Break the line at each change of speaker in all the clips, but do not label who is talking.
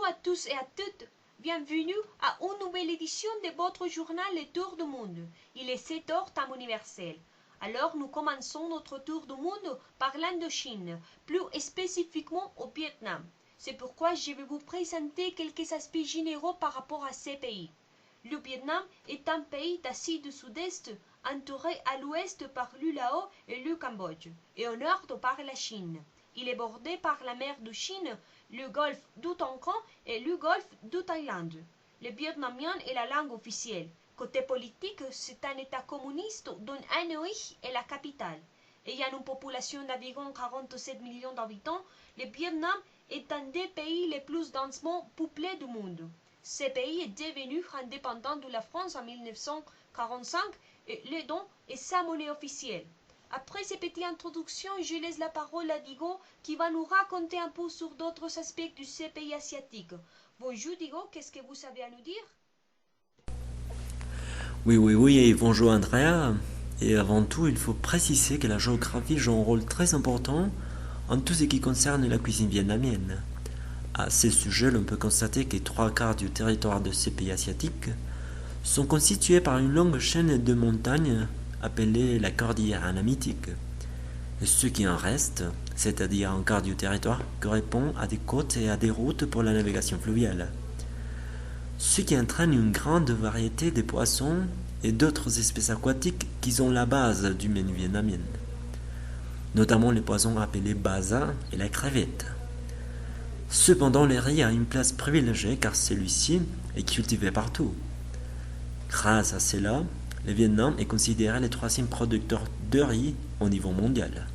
à tous et à toutes. Bienvenue à une nouvelle édition de votre journal Le Tour du Monde. Il est 7 heures temps universel. Alors nous commençons notre tour du monde par l'Indochine, plus spécifiquement au Vietnam. C'est pourquoi je vais vous présenter quelques aspects généraux par rapport à ces pays. Le Vietnam est un pays d'Asie du Sud-Est, entouré à l'ouest par le Laos et le Cambodge, et au nord par la Chine. Il est bordé par la mer de Chine, le golfe du Tonkin et le golfe du Thaïlande. Le vietnamien est la langue officielle. Côté politique, c'est un État communiste dont Hanoi est la capitale. Ayant une population d'environ 47 millions d'habitants, le Vietnam est un des pays les plus densément peuplés du monde. Ce pays est devenu indépendant de la France en 1945 et le don est sa monnaie officielle. Après ces petites introductions, je laisse la parole à Diego qui va nous raconter un peu sur d'autres aspects de ces pays asiatiques. Bonjour Diego, qu'est-ce que vous avez à nous dire?
Oui, et bonjour Andrea. Et avant tout, il faut préciser que la géographie joue un rôle très important en tout ce qui concerne la cuisine vietnamienne. À ce sujet, l'on peut constater que 3/4 du territoire de ces pays asiatiques sont constitués par une longue chaîne de montagnes appelée la cordillère anamitique. Et ce qui en reste, c'est-à-dire un quart du territoire, correspond à des côtes et à des routes pour la navigation fluviale. Ce qui entraîne une grande variété de poissons et d'autres espèces aquatiques qui sont la base du menu vietnamien, notamment les poissons appelés basa et la crevette. Cependant, le riz a une place privilégiée car celui-ci est cultivé partout. Grâce à cela, le Vietnam est considéré le troisième producteur de riz au niveau mondial.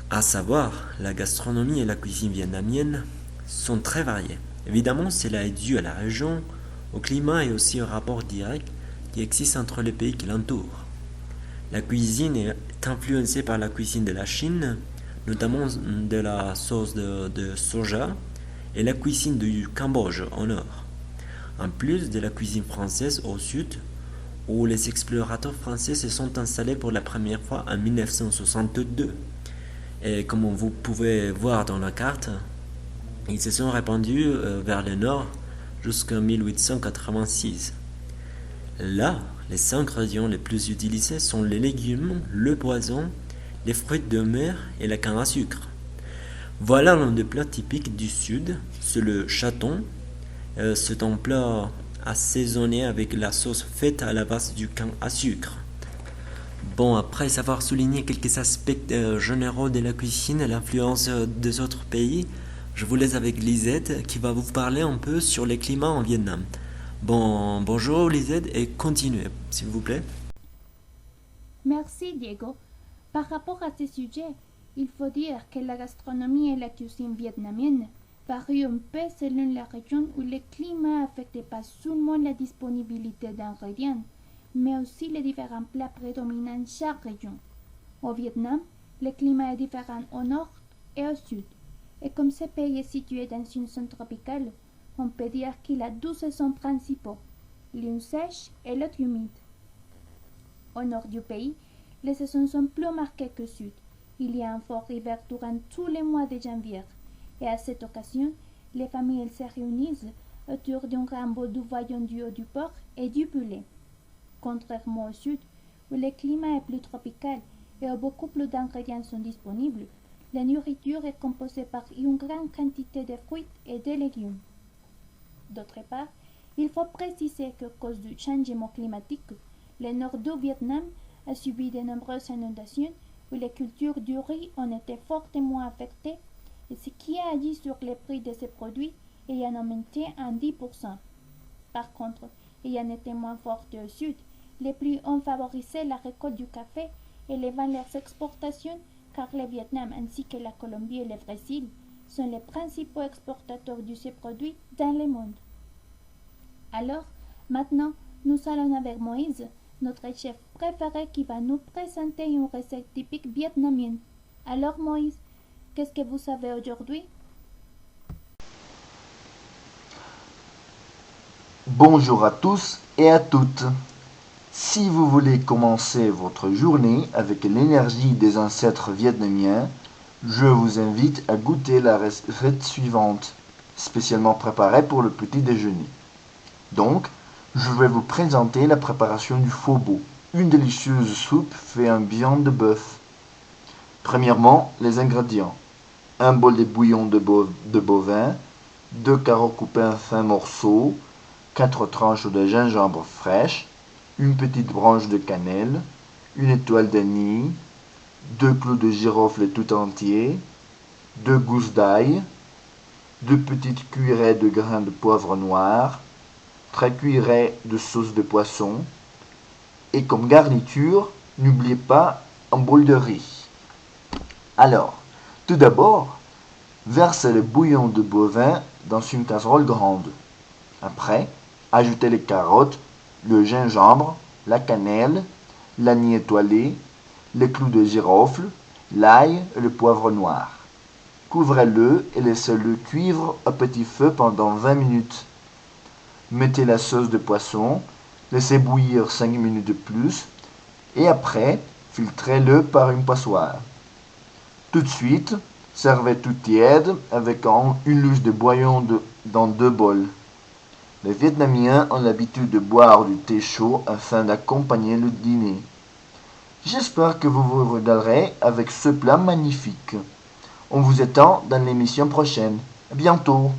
À savoir, la gastronomie et la cuisine vietnamienne sont très variées. Évidemment, cela est dû à la région, au climat et aussi au rapport direct qui existe entre les pays qui l'entourent. La cuisine est influencée par la cuisine de la Chine, notamment de la sauce de soja, et la cuisine du Cambodge au nord, en plus de la cuisine française au sud, où les explorateurs français se sont installés pour la première fois en 1962. Et comme vous pouvez voir dans la carte, ils se sont répandus vers le nord jusqu'en 1886. Là, les 5 ingrédients les plus utilisés sont les légumes, le poisson, les fruits de mer et la canne à sucre. Voilà l'un des plats typiques du sud, c'est le chaton. C'est un plat assaisonné avec la sauce faite à la base du canne à sucre. Bon, après avoir souligné quelques aspects généraux de la cuisine et l'influence des autres pays, je vous laisse avec Lisette qui va vous parler un peu sur les climats en Vietnam. Bon, bonjour Lisette et continuez, s'il vous plaît.
Merci Diego. Par rapport à ce sujet, il faut dire que la gastronomie et la cuisine vietnamienne varient un peu selon la région où le climat affecte pas seulement la disponibilité d'ingrédients, mais aussi les différents plats prédominants de chaque région. Au Vietnam, le climat est différent au nord et au sud, et comme ce pays est situé dans une zone tropicale, on peut dire qu'il a 2 saisons principaux, l'une sèche et l'autre humide. Au nord du pays, les saisons sont plus marquées qu'au sud. Il y a un fort hiver durant tous les mois de janvier, et à cette occasion, les familles se réunissent autour d'un grand bol de voyons du haut du porc et du poulet. Contrairement au sud, où le climat est plus tropical et où beaucoup plus d'ingrédients sont disponibles, la nourriture est composée par une grande quantité de fruits et de légumes. D'autre part, il faut préciser qu'à cause du changement climatique, le nord du Vietnam a subi de nombreuses inondations où les cultures du riz ont été fortement affectées, et ce qui a agi sur les prix de ces produits ayant augmenté en 10%. Par contre, ayant été moins fortes au sud, les pluies ont favorisé la récolte du café et élevant leurs exportations, car le Vietnam ainsi que la Colombie et le Brésil sont les principaux exportateurs de ces produits dans le monde. Alors, maintenant, nous allons avec Moïse, notre chef préféré qui va nous présenter une recette typique vietnamienne. Alors Moïse, qu'est-ce que vous savez aujourd'hui?
Bonjour à tous et à toutes. Si vous voulez commencer votre journée avec l'énergie des ancêtres vietnamiens, je vous invite à goûter la recette suivante. spécialement préparé pour le petit déjeuner. Donc, je vais vous présenter la préparation du pho bo, une délicieuse soupe faite en viande de bœuf. Premièrement, les ingrédients. Un bol de bouillon de bovin, 2 carottes coupées en fins morceaux, 4 tranches de gingembre fraîche, une petite branche de cannelle, une étoile d'anis, 2 clous de girofle tout entiers, 2 gousses d'ail, 2 petites cuillerées de grains de poivre noir, 3 cuillerées de sauce de poisson, et comme garniture, n'oubliez pas un bol de riz. Alors, tout d'abord, versez le bouillon de bovin dans une casserole grande. Après, ajoutez les carottes, le gingembre, la cannelle, l'anis étoilé, les clous de girofle, l'ail et le poivre noir. Couvrez-le et laissez-le cuire à petit feu pendant 20 minutes. Mettez la sauce de poisson, laissez bouillir 5 minutes de plus et après, filtrez-le par une passoire. Tout de suite, servez tout tiède avec une louche de bouillon dans 2 bols. Les Vietnamiens ont l'habitude de boire du thé chaud afin d'accompagner le dîner. J'espère que vous vous régalerez avec ce plat magnifique. On vous attend dans l'émission prochaine. À bientôt.